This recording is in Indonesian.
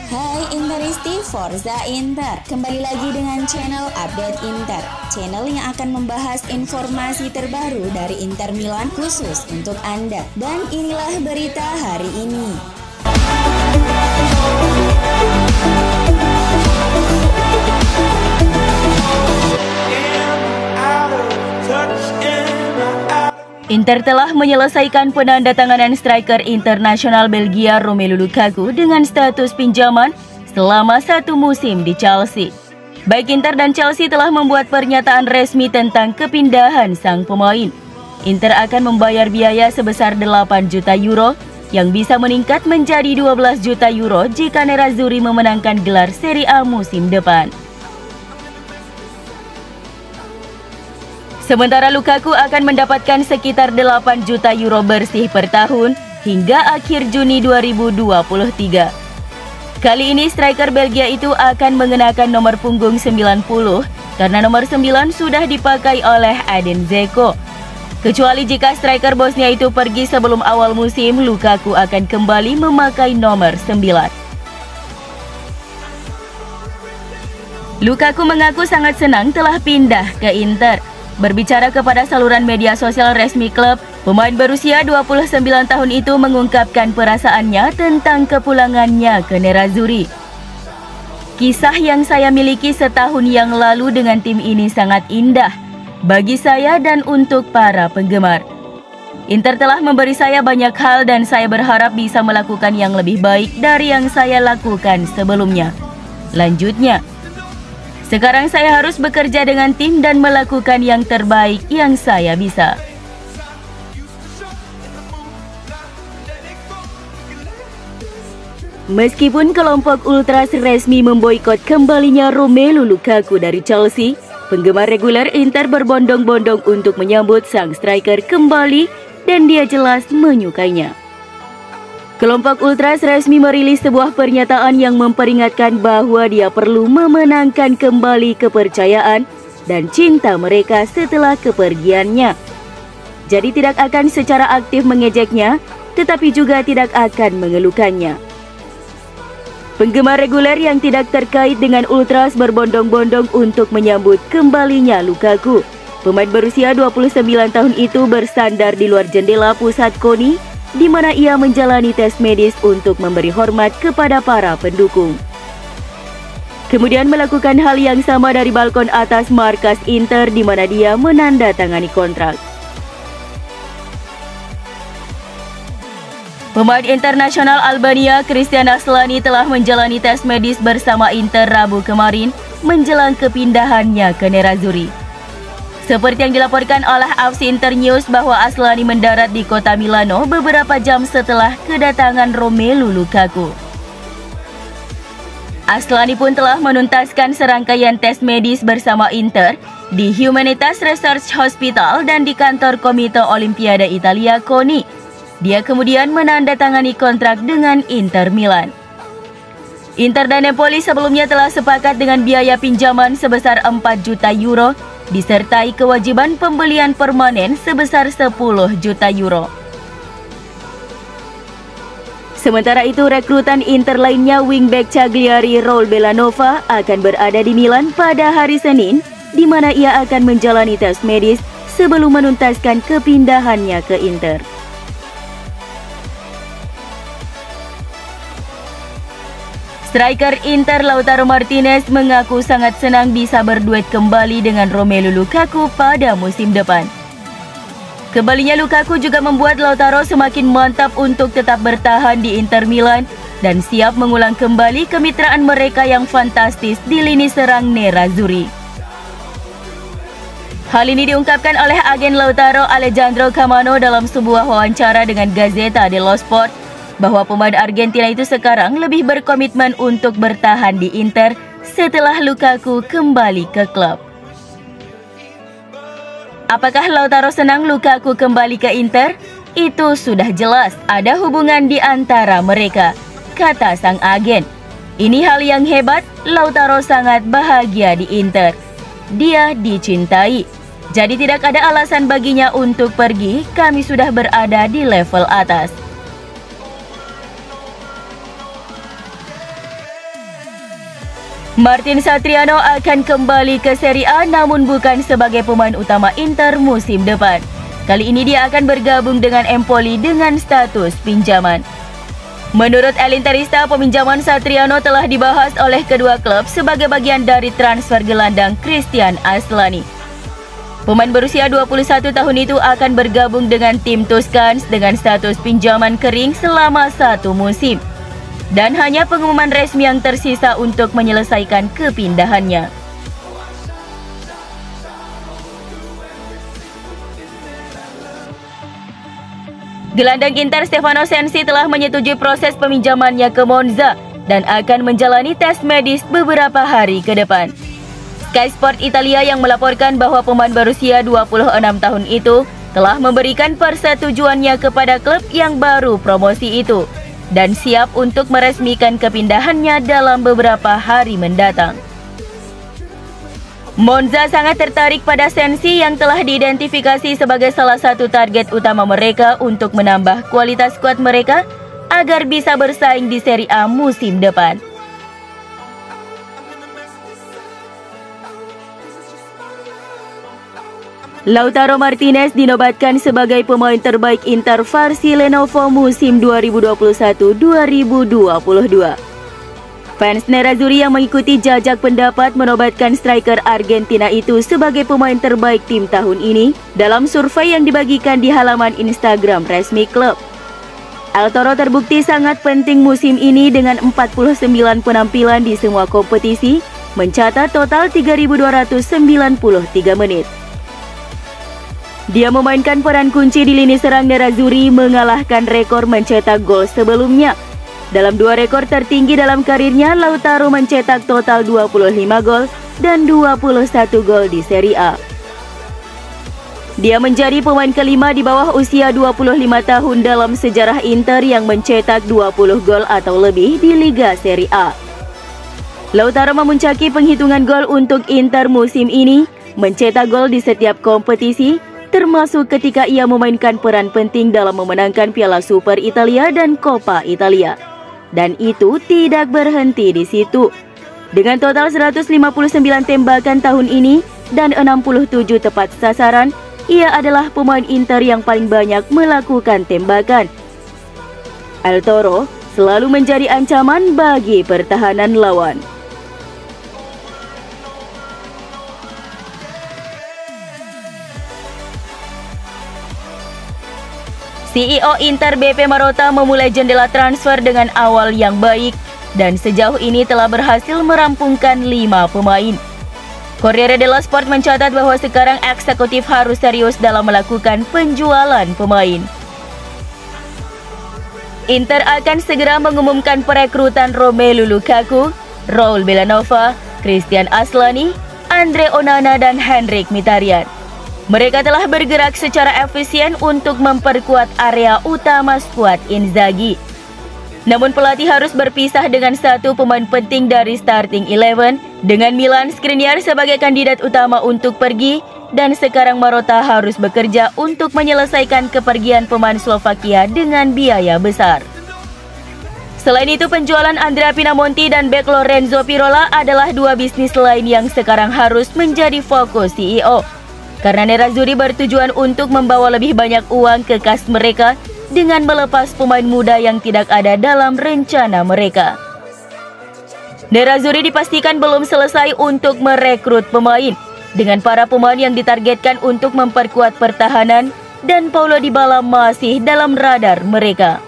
Hai Interisti, Forza Inter. Kembali lagi dengan channel Update Inter, channel yang akan membahas informasi terbaru dari Inter Milan khusus untuk Anda. Dan inilah berita hari ini. Inter telah menyelesaikan penandatanganan striker internasional Belgia Romelu Lukaku dengan status pinjaman selama 1 musim di Chelsea. Baik Inter dan Chelsea telah membuat pernyataan resmi tentang kepindahan sang pemain. Inter akan membayar biaya sebesar 8 juta euro yang bisa meningkat menjadi 12 juta euro jika Nerazzurri memenangkan gelar Serie A musim depan. Sementara Lukaku akan mendapatkan sekitar 8 juta euro bersih per tahun hingga akhir Juni 2023. Kali ini striker Belgia itu akan mengenakan nomor punggung 90 karena nomor 9 sudah dipakai oleh Edin Dzeko. Kecuali jika striker Bosnia itu pergi sebelum awal musim, Lukaku akan kembali memakai nomor 9. Lukaku mengaku sangat senang telah pindah ke Inter. Berbicara kepada saluran media sosial resmi klub, pemain berusia 29 tahun itu mengungkapkan perasaannya tentang kepulangannya ke Nerazzurri. Kisah yang saya miliki setahun yang lalu dengan tim ini sangat indah bagi saya dan untuk para penggemar. Inter telah memberi saya banyak hal dan saya berharap bisa melakukan yang lebih baik dari yang saya lakukan sebelumnya. Lanjutnya, sekarang saya harus bekerja dengan tim dan melakukan yang terbaik yang saya bisa. Meskipun kelompok ultras resmi memboikot kembalinya Romelu Lukaku dari Chelsea, penggemar reguler Inter berbondong-bondong untuk menyambut sang striker kembali dan dia jelas menyukainya. Kelompok ultras resmi merilis sebuah pernyataan yang memperingatkan bahwa dia perlu memenangkan kembali kepercayaan dan cinta mereka setelah kepergiannya. Jadi tidak akan secara aktif mengejeknya, tetapi juga tidak akan mengeluhkannya. Penggemar reguler yang tidak terkait dengan ultras berbondong-bondong untuk menyambut kembalinya Lukaku. Pemain berusia 29 tahun itu bersandar di luar jendela pusat KONI, di mana ia menjalani tes medis untuk memberi hormat kepada para pendukung. Kemudian melakukan hal yang sama dari balkon atas markas Inter di mana dia menandatangani kontrak. Pemain internasional Albania Christian Aslani telah menjalani tes medis bersama Inter Rabu kemarin menjelang kepindahannya ke Nerazzurri. Seperti yang dilaporkan oleh AFC Internews bahwa Aslani mendarat di kota Milano beberapa jam setelah kedatangan Romelu Lukaku. Aslani pun telah menuntaskan serangkaian tes medis bersama Inter di Humanitas Research Hospital dan di kantor Komite Olimpiade Italia KONI. Dia kemudian menandatangani kontrak dengan Inter Milan. Inter dan Napoli sebelumnya telah sepakat dengan biaya pinjaman sebesar 4 juta euro disertai kewajiban pembelian permanen sebesar 10 juta euro. Sementara itu, rekrutan Inter lainnya wingback Cagliari Raul Bellanova akan berada di Milan pada hari Senin, di mana ia akan menjalani tes medis sebelum menuntaskan kepindahannya ke Inter. Striker Inter Lautaro Martinez mengaku sangat senang bisa berduet kembali dengan Romelu Lukaku pada musim depan. Kembalinya Lukaku juga membuat Lautaro semakin mantap untuk tetap bertahan di Inter Milan dan siap mengulang kembali kemitraan mereka yang fantastis di lini serang Nerazzurri. Hal ini diungkapkan oleh agen Lautaro Alejandro Camano dalam sebuah wawancara dengan Gazzetta dello Sport, bahwa pemain Argentina itu sekarang lebih berkomitmen untuk bertahan di Inter setelah Lukaku kembali ke klub. Apakah Lautaro senang Lukaku kembali ke Inter? Itu sudah jelas ada hubungan di antara mereka, kata sang agen. Ini hal yang hebat, Lautaro sangat bahagia di Inter. Dia dicintai. Jadi tidak ada alasan baginya untuk pergi, kami sudah berada di level atas. Martin Satriano akan kembali ke Serie A namun bukan sebagai pemain utama Inter musim depan. Kali ini dia akan bergabung dengan Empoli dengan status pinjaman. Menurut El Interista, peminjaman Satriano telah dibahas oleh kedua klub sebagai bagian dari transfer gelandang Christian Aslani. Pemain berusia 21 tahun itu akan bergabung dengan tim Tuskans dengan status pinjaman kering selama 1 musim. Dan hanya pengumuman resmi yang tersisa untuk menyelesaikan kepindahannya. Gelandang Inter Stefano Sensi telah menyetujui proses peminjamannya ke Monza dan akan menjalani tes medis beberapa hari ke depan. Sky Sport Italia yang melaporkan bahwa pemain berusia 26 tahun itu telah memberikan persetujuannya kepada klub yang baru promosi itu dan siap untuk meresmikan kepindahannya dalam beberapa hari mendatang. Monza sangat tertarik pada Sensi yang telah diidentifikasi sebagai salah satu target utama mereka untuk menambah kualitas skuad mereka agar bisa bersaing di Serie A musim depan. Lautaro Martinez dinobatkan sebagai pemain terbaik Inter versi Lenovo musim 2021-2022. Fans Nerazzurri yang mengikuti jajak pendapat menobatkan striker Argentina itu sebagai pemain terbaik tim tahun ini dalam survei yang dibagikan di halaman Instagram resmi klub. El Toro terbukti sangat penting musim ini dengan 49 penampilan di semua kompetisi, mencatat total 3.293 menit. Dia memainkan peran kunci di lini serang Nerazzurri mengalahkan rekor mencetak gol sebelumnya. Dalam 2 rekor tertinggi dalam karirnya, Lautaro mencetak total 25 gol dan 21 gol di Serie A. Dia menjadi pemain kelima di bawah usia 25 tahun dalam sejarah Inter yang mencetak 20 gol atau lebih di Liga Serie A. Lautaro memuncaki penghitungan gol untuk Inter musim ini, mencetak gol di setiap kompetisi, termasuk ketika ia memainkan peran penting dalam memenangkan Piala Super Italia dan Coppa Italia. Dan itu tidak berhenti di situ. Dengan total 159 tembakan tahun ini dan 67 tepat sasaran, ia adalah pemain Inter yang paling banyak melakukan tembakan. El Toro selalu menjadi ancaman bagi pertahanan lawan. CEO Inter BP Marotta memulai jendela transfer dengan awal yang baik dan sejauh ini telah berhasil merampungkan 5 pemain. Corriere dello Sport mencatat bahwa sekarang eksekutif harus serius dalam melakukan penjualan pemain. Inter akan segera mengumumkan perekrutan Romelu Lukaku, Raul Bellanova, Christian Aslani, Andre Onana dan Henrikh Mkhitaryan. Mereka telah bergerak secara efisien untuk memperkuat area utama skuad Inzaghi. Namun pelatih harus berpisah dengan satu pemain penting dari starting 11 dengan Milan Skriniar sebagai kandidat utama untuk pergi dan sekarang Marotta harus bekerja untuk menyelesaikan kepergian pemain Slovakia dengan biaya besar. Selain itu, penjualan Andrea Pinamonti dan bek Lorenzo Pirola adalah 2 bisnis lain yang sekarang harus menjadi fokus CEO. Karena Nerazzurri bertujuan untuk membawa lebih banyak uang ke kas mereka dengan melepas pemain muda yang tidak ada dalam rencana mereka. Nerazzurri dipastikan belum selesai untuk merekrut pemain, dengan para pemain yang ditargetkan untuk memperkuat pertahanan dan Paulo Dybala masih dalam radar mereka.